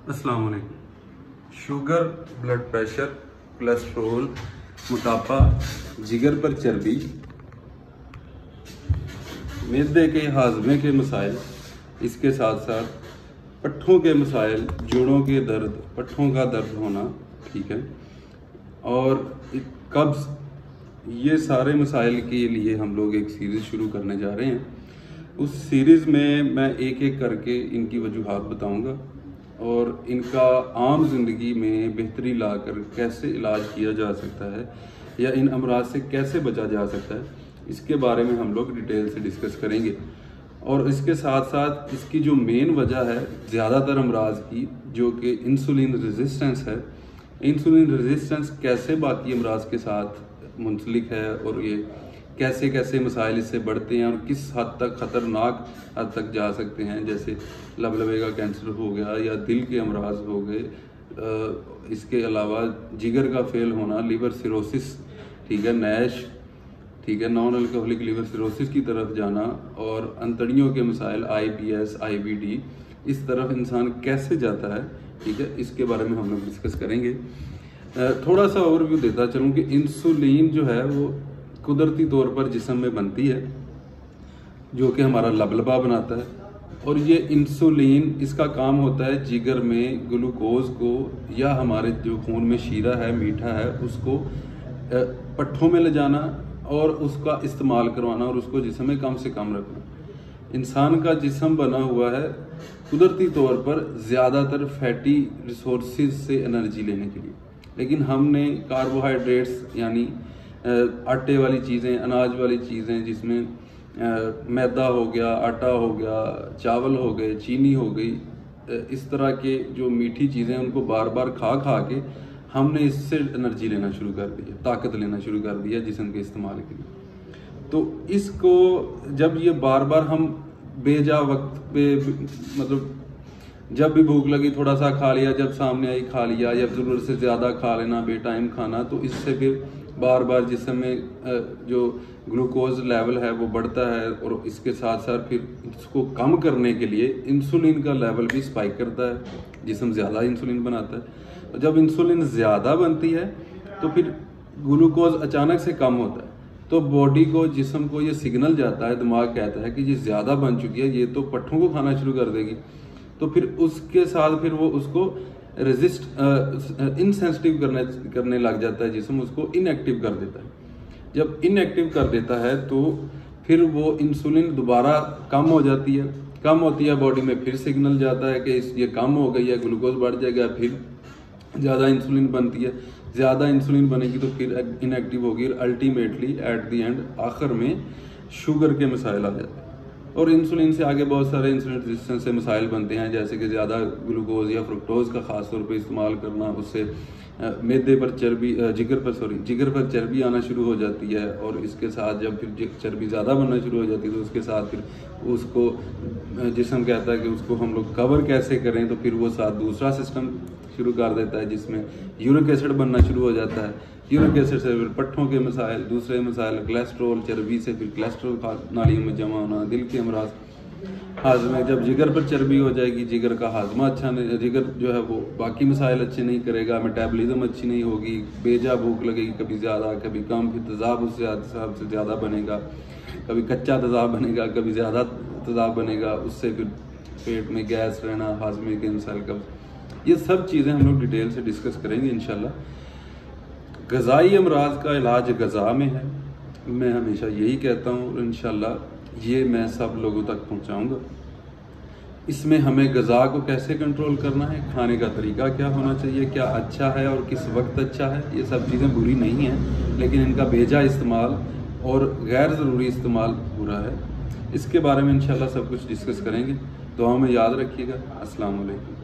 अस्सलाम वालेकुम। Sugar, blood pressure, cholesterol, मोटापा, जिगर पर चर्बी, मैदे के हाजमे के मसाइल, इसके साथ साथ पट्ठों के मसाइल, जोड़ों के दर्द, पट्ठों का दर्द होना, ठीक है, और कब्ज़, ये सारे मसाइल के लिए हम लोग एक सीरीज़ शुरू करने जा रहे हैं। उस सीरीज़ में मैं एक एक करके इनकी वजूहात बताऊंगा और इनका आम ज़िंदगी में बेहतरी लाकर कैसे इलाज किया जा सकता है या इन अमराज से कैसे बचा जा सकता है, इसके बारे में हम लोग डिटेल से डिस्कस करेंगे। और इसके साथ साथ इसकी जो मेन वजह है ज़्यादातर अमराज की, जो कि इंसुलिन रेजिस्टेंस है, इंसुलिन रेजिस्टेंस कैसे बाकी अमराज के साथ मुंसलिक है और ये कैसे कैसे मसाइल इससे बढ़ते हैं और किस हद तक ख़तरनाक हद तक जा सकते हैं, जैसे लबलबे का कैंसर हो गया या दिल के अमराज हो गए। इसके अलावा जिगर का फेल होना, लिवर सिरोसिस, ठीक है, नैश, ठीक है, नॉन अल्कोहलिक लिवर सिरोसिस की तरफ जाना और अंतड़ियों के मसाइल, IBS, IBD, इस तरफ इंसान कैसे जाता है, ठीक है, इसके बारे में हम लोग डिस्कस करेंगे। थोड़ा सा ओवरव्यू देता चलूँ कि इंसुलिन जो है वो कुदरती तौर पर जिस्म में बनती है, जो कि हमारा लबलबा बनाता है, और ये इंसुलिन, इसका काम होता है जिगर में ग्लूकोज को या हमारे जो खून में शीरा है, मीठा है, उसको पट्ठों में ले जाना और उसका इस्तेमाल करवाना और उसको जिस्म में कम से कम रखना। इंसान का जिस्म बना हुआ है कुदरती तौर पर ज़्यादातर फैटी रिसोर्सेज से एनर्जी लेने के लिए, लेकिन हमने कार्बोहाइड्रेट्स यानी आटे वाली चीज़ें, अनाज वाली चीज़ें, जिसमें मैदा हो गया, आटा हो गया, चावल हो गए, चीनी हो गई, इस तरह के जो मीठी चीज़ें, उनको बार बार खा खा के हमने इससे एनर्जी लेना शुरू कर दिया, ताकत लेना शुरू कर दिया जिस्म के इस्तेमाल के लिए। तो इसको जब ये बार बार हम बेजा वक्त पे, मतलब जब भी भूख लगी थोड़ा सा खा लिया, जब सामने आई खा लिया, या ज़रूरत से ज़्यादा खा लेना, बेटाइम खाना, तो इससे फिर बार बार जिस्म में जो ग्लूकोज लेवल है वो बढ़ता है और इसके साथ साथ फिर इसको कम करने के लिए इंसुलिन का लेवल भी स्पाइक करता है, जिस्म ज़्यादा इंसुलिन बनाता है। तो जब इंसुलिन ज़्यादा बनती है तो फिर ग्लूकोज अचानक से कम होता है, तो बॉडी को, जिस्म को ये सिग्नल जाता है, दिमाग कहता है कि ये ज़्यादा बन चुकी है, ये तो पट्ठों को खाना शुरू कर देगी। तो फिर उसके साथ फिर वो उसको इनसेंसिटिव करने लग जाता है, जिस्म उसको इनएक्टिव कर देता है। जब इनएक्टिव कर देता है तो फिर वो इंसुलिन दोबारा कम हो जाती है, कम होती है, बॉडी में फिर सिग्नल जाता है कि ये कम हो गई है, ग्लूकोज बढ़ जाएगा, फिर ज़्यादा इंसुलिन बनती है, ज़्यादा इंसुलिन बनेगी तो फिर इनएक्टिव होगी, अल्टीमेटली एट द एंड आखिर में शुगर के मसाइल आ जाते हैं। और इंसुलिन से आगे बहुत सारे इंसुलिन रेजिस्टेंस से मसाइल बनते हैं, जैसे कि ज़्यादा ग्लूकोज या फ्रुक्टोज का ख़ास तौर पे इस्तेमाल करना, उससे मैदे पर चर्बी, जिगर पर चर्बी आना शुरू हो जाती है, और इसके साथ जब फिर चर्बी ज़्यादा बनना शुरू हो जाती है तो उसके साथ फिर उसको जिस्म कहता है कि उसको हम लोग कवर कैसे करें, तो फिर वो साथ दूसरा सिस्टम शुरू कर देता है जिसमें यूरिक एसिड बनना शुरू हो जाता है। यूरिक एसिड से फिर पट्ठों के मसाइल, दूसरे मसाइल, कोलेस्ट्रोल, चर्बी से फिर कोलेस्ट्रोल नालियों में जमा होना, दिल के अमराज, हाजमे, जब जिगर पर चर्बी हो जाएगी, जिगर का हाजमा अच्छा नहीं, जिगर जो है वो बाकी मसाइल अच्छे नहीं करेगा, मेटाबॉलिज्म अच्छी नहीं होगी, बेजा भूख लगेगी, कभी ज़्यादा कभी कम, फिर तेज़ाब उससे हिसाब से ज़्यादा बनेगा, कभी कच्चा तेज़ाब बनेगा, कभी ज़्यादा तेज़ाब बनेगा, उससे फिर पेट में गैस रहना, हाजमे के मसाइल का, ये सब चीज़ें हम लोग डिटेल से डिस्कस करेंगे इंशाल्लाह। ग़िज़ाई अमराज का इलाज ग़िज़ा में है, मैं हमेशा यही कहता हूँ और इंशाल्लाह ये मैं सब लोगों तक पहुँचाऊँगा। इसमें हमें ग़िज़ा को कैसे कंट्रोल करना है, खाने का तरीका क्या होना चाहिए, क्या अच्छा है और किस वक्त अच्छा है, ये सब चीज़ें बुरी नहीं हैं, लेकिन इनका बेजा इस्तेमाल और गैर ज़रूरी इस्तेमाल बुरा है। इसके बारे में इंशाल्लाह सब कुछ डिस्कस करेंगे। दुआ में याद रखिएगा। अस्सलाम वालेकुम।